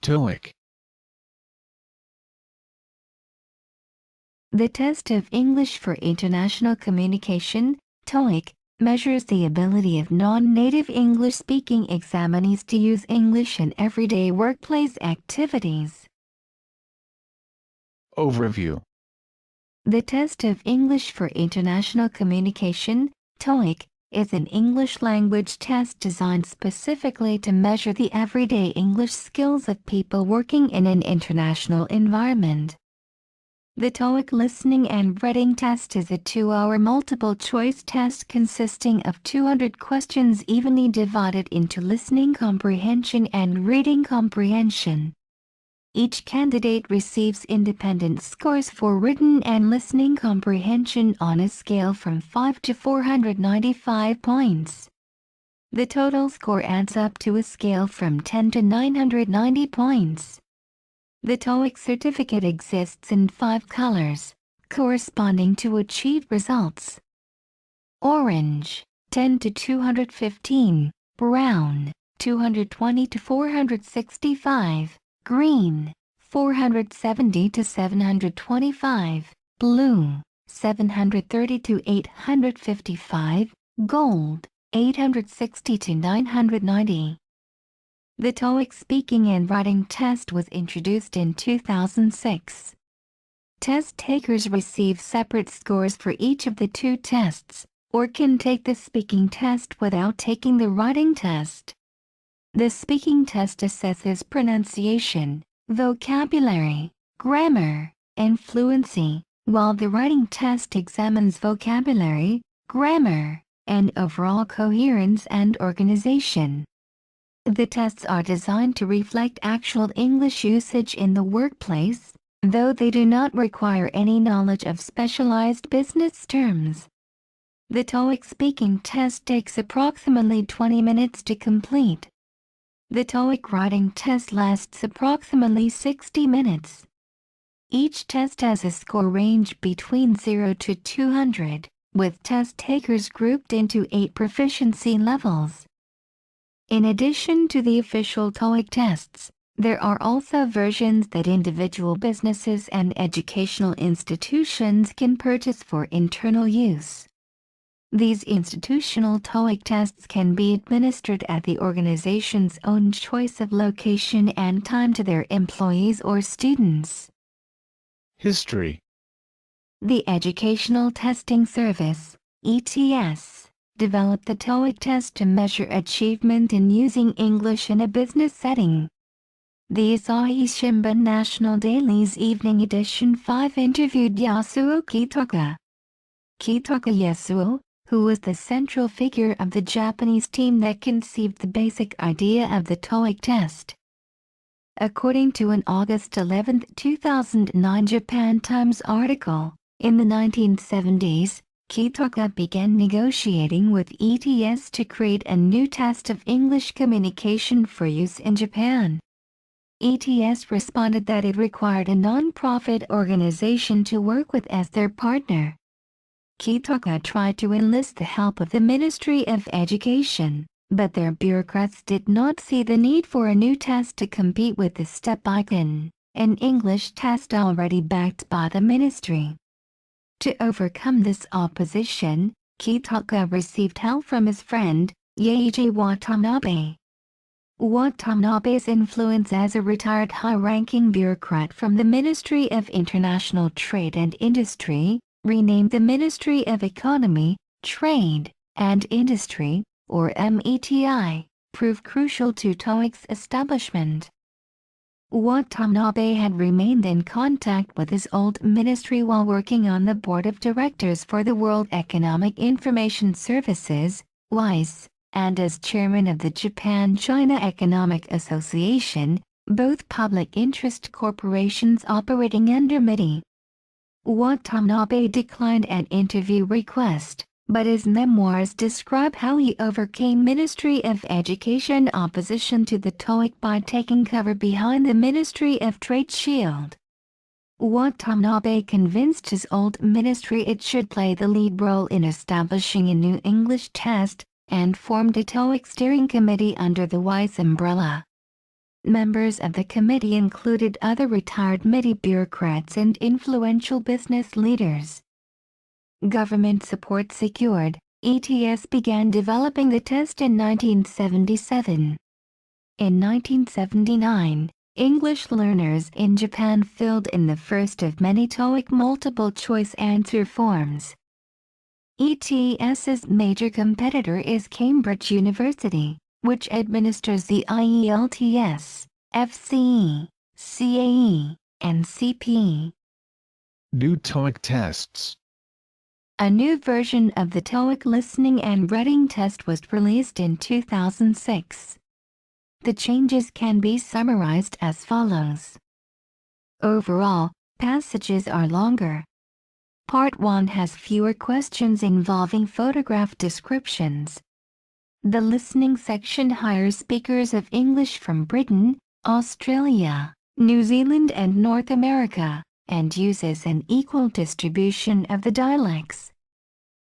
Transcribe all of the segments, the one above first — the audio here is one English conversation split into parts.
TOEIC. The test of English for International Communication, TOEIC, measures the ability of non-native English-speaking examinees to use English in everyday workplace activities. Overview. The test of English for International Communication, TOEIC, is an English language test designed specifically to measure the everyday English skills of people working in an international environment. The TOEIC listening and reading test is a 2-hour multiple-choice test consisting of 200 questions evenly divided into listening comprehension and reading comprehension. Each candidate receives independent scores for written and listening comprehension on a scale from 5 to 495 points. The total score adds up to a scale from 10 to 990 points. The TOEIC certificate exists in 5 colors, corresponding to achieved results. Orange, 10 to 215, brown, 220 to 465, green, 470 to 725, blue, 730 to 855, gold, 860 to 990. The TOEIC speaking and writing test was introduced in 2006. Test takers receive separate scores for each of the 2 tests, or can take the speaking test without taking the writing test. The speaking test assesses pronunciation, vocabulary, grammar, and fluency, while the writing test examines vocabulary, grammar, and overall coherence and organization. The tests are designed to reflect actual English usage in the workplace, though they do not require any knowledge of specialized business terms. The TOEIC speaking test takes approximately 20 minutes to complete. The TOEIC writing test lasts approximately 60 minutes. Each test has a score range between 0 to 200, with test takers grouped into 8 proficiency levels. In addition to the official TOEIC tests, there are also versions that individual businesses and educational institutions can purchase for internal use. These institutional TOEIC tests can be administered at the organization's own choice of location and time to their employees or students. History. The Educational Testing Service, ETS, developed the TOEIC test to measure achievement in using English in a business setting. The Asahi Shimbun National Daily's Evening Edition 5 interviewed Yasuo Kitaka. Kitaka Yasuo, who was the central figure of the Japanese team that conceived the basic idea of the TOEIC test. According to an August 11, 2009 Japan Times article, in the 1970s, Kitaka began negotiating with ETS to create a new test of English communication for use in Japan. ETS responded that it required a non-profit organization to work with as their partner. Kitaka tried to enlist the help of the Ministry of Education, but their bureaucrats did not see the need for a new test to compete with the STEP icon, an English test already backed by the ministry. To overcome this opposition, Kitaka received help from his friend, Yaeji Watanabe. Watanabe's influence as a retired high-ranking bureaucrat from the Ministry of International Trade and Industry, renamed the Ministry of Economy, Trade, and Industry, or METI, proved crucial to TOEIC's establishment. Watanabe had remained in contact with his old ministry while working on the board of directors for the World Economic Information Services, WISE, and as chairman of the Japan-China Economic Association, both public interest corporations operating under MITI. Watanabe declined an interview request, but his memoirs describe how he overcame Ministry of Education opposition to the TOEIC by taking cover behind the Ministry of Trade shield. Watanabe convinced his old ministry it should play the lead role in establishing a new English test, and formed a TOEIC steering committee under the WISE umbrella. Members of the committee included other retired MIDI bureaucrats and influential business leaders. Government support secured, ETS began developing the test in 1977. In 1979, English learners in Japan filled in the first of many TOEIC multiple-choice answer forms. ETS's major competitor is Cambridge University, which administers the IELTS, FCE, CAE, and CP. New TOEIC tests. A new version of the TOEIC listening and writing test was released in 2006. The changes can be summarized as follows. Overall, passages are longer. Part 1 has fewer questions involving photograph descriptions. The listening section hires speakers of English from Britain, Australia, New Zealand and North America, and uses an equal distribution of the dialects.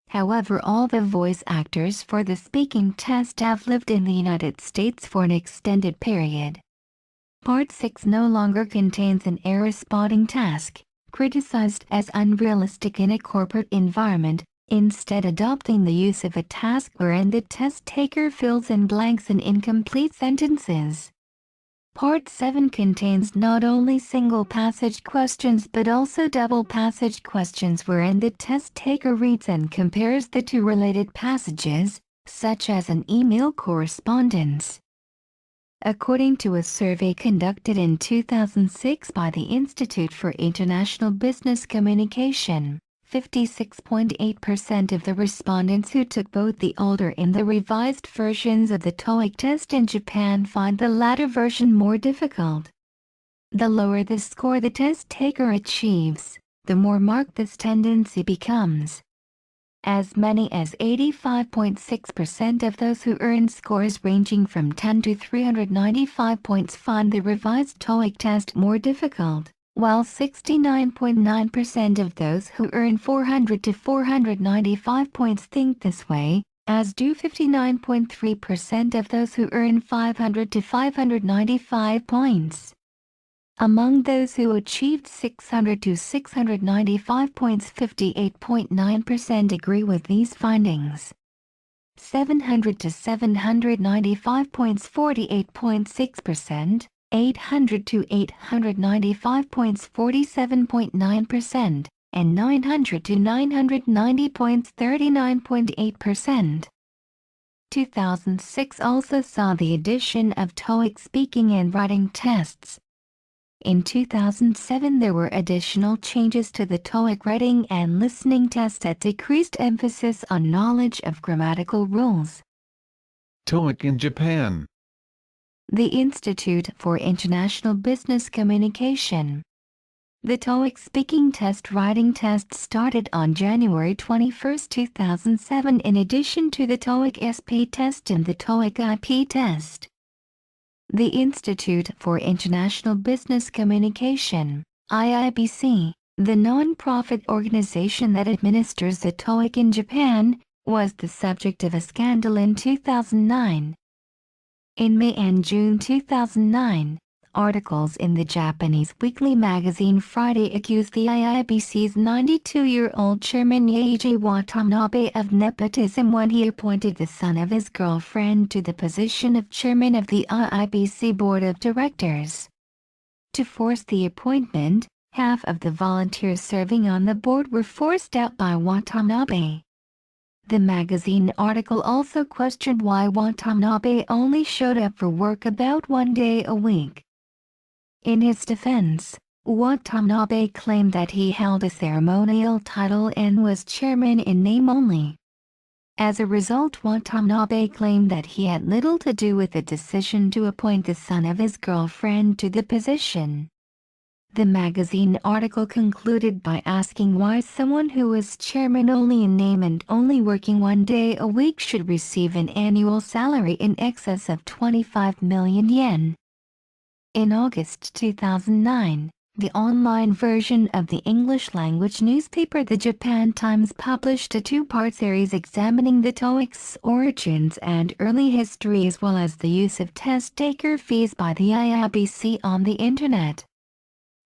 However, all the voice actors for the speaking test have lived in the United States for an extended period. Part 6 no longer contains an error spotting task, criticized as unrealistic in a corporate environment, instead adopting the use of a task wherein the test taker fills in blanks and incomplete sentences. Part 7 contains not only single passage questions but also double passage questions wherein the test taker reads and compares the two related passages, such as an email correspondence. According to a survey conducted in 2006 by the Institute for International Business Communication, 56.8% of the respondents who took both the older and the revised versions of the TOEIC test in Japan find the latter version more difficult. The lower the score the test taker achieves, the more marked this tendency becomes. As many as 85.6% of those who earn scores ranging from 10 to 395 points find the revised TOEIC test more difficult, while 69.9% of those who earn 400 to 495 points think this way, as do 59.3% of those who earn 500 to 595 points. Among those who achieved 600 to 695 points, 58.9% agree with these findings. 700 to 795 points, 48.6%. 800 to 895 points, 47.9%, and 900 to 990 points, 39.8%. 2006 also saw the addition of TOEIC speaking and writing tests. In 2007 there were additional changes to the TOEIC writing and listening tests that decreased emphasis on knowledge of grammatical rules. TOEIC in Japan. The Institute for International Business Communication. The TOEIC speaking test writing test started on January 21, 2007 in addition to the TOEIC SP test and the TOEIC IP test. The Institute for International Business Communication, IIBC, the non-profit organization that administers the TOEIC in Japan, was the subject of a scandal in 2009. In May and June 2009, articles in the Japanese weekly magazine Friday accused the IIBC's 92-year-old chairman Yaeji Watanabe of nepotism when he appointed the son of his girlfriend to the position of chairman of the IIBC board of directors. To force the appointment, half of the volunteers serving on the board were forced out by Watanabe. The magazine article also questioned why Watanabe only showed up for work about 1 day a week. In his defense, Watanabe claimed that he held a ceremonial title and was chairman in name only. As a result, Watanabe claimed that he had little to do with the decision to appoint the son of his girlfriend to the position. The magazine article concluded by asking why someone who was chairman only in name and only working 1 day a week should receive an annual salary in excess of 25 million yen. In August 2009, The online version of the English-language newspaper The Japan Times published a two-part series examining the TOEIC's origins and early history as well as the use of test taker fees by the IIBC on the Internet.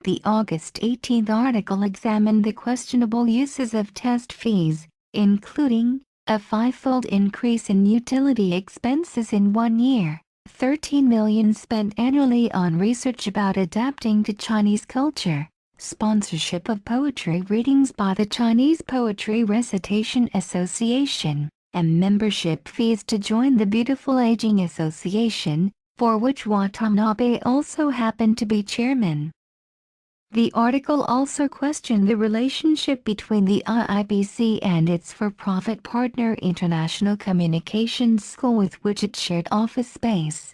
The August 18 article examined the questionable uses of test fees, including a five-fold increase in utility expenses in 1 year. 13 million spent annually on research about adapting to Chinese culture, sponsorship of poetry readings by the Chinese Poetry Recitation Association, and membership fees to join the Beautiful Aging Association, for which Watanabe also happened to be chairman. The article also questioned the relationship between the IIBC and its for-profit partner International Communications School with which it shared office space.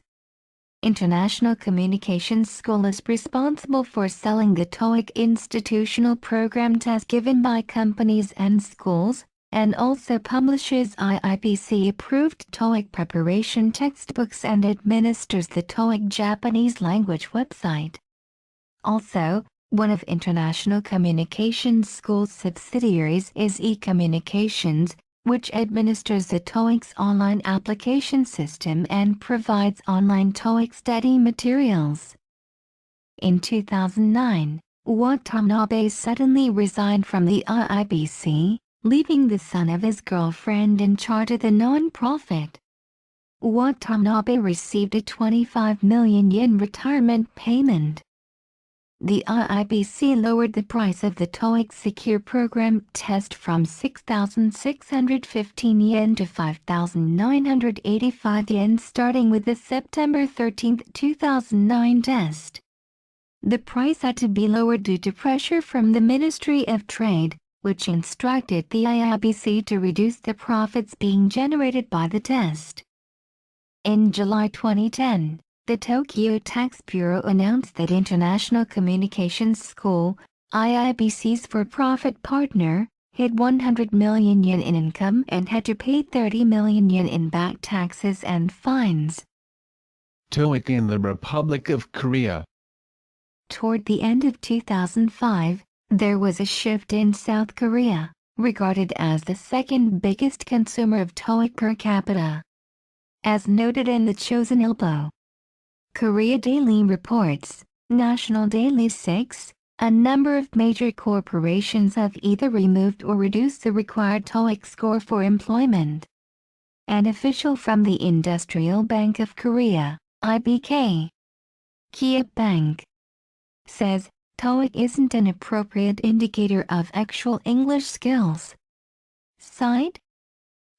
International Communications School is responsible for selling the TOEIC institutional program test given by companies and schools, and also publishes IIBC-approved TOEIC preparation textbooks and administers the TOEIC Japanese language website. Also, one of International Communications School's subsidiaries is eCommunications, which administers the TOEIC's online application system and provides online TOEIC study materials. In 2009, Watanabe suddenly resigned from the IIBC, leaving the son of his girlfriend in charge of the non-profit. Watanabe received a 25 million yen retirement payment. The IIBC lowered the price of the TOEIC Secure Program test from 6,615 yen to 5,985 yen starting with the September 13, 2009 test. The price had to be lowered due to pressure from the Ministry of Trade, which instructed the IIBC to reduce the profits being generated by the test. In July 2010, the Tokyo Tax Bureau announced that International Communications School, IIBC's for-profit partner, hid 100 million yen in income and had to pay 30 million yen in back taxes and fines. TOEIC in the Republic of Korea. Toward the end of 2005, there was a shift in South Korea, regarded as the second biggest consumer of TOEIC per capita. As noted in the Chosen Ilbo Korea Daily reports, National Daily 6, a number of major corporations have either removed or reduced the required TOEIC score for employment. An official from the Industrial Bank of Korea, IBK, Kia Bank, says TOEIC isn't an appropriate indicator of actual English skills. Side?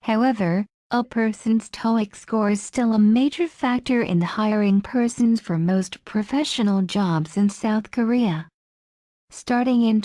However, a person's TOEIC score is still a major factor in hiring persons for most professional jobs in South Korea. Starting in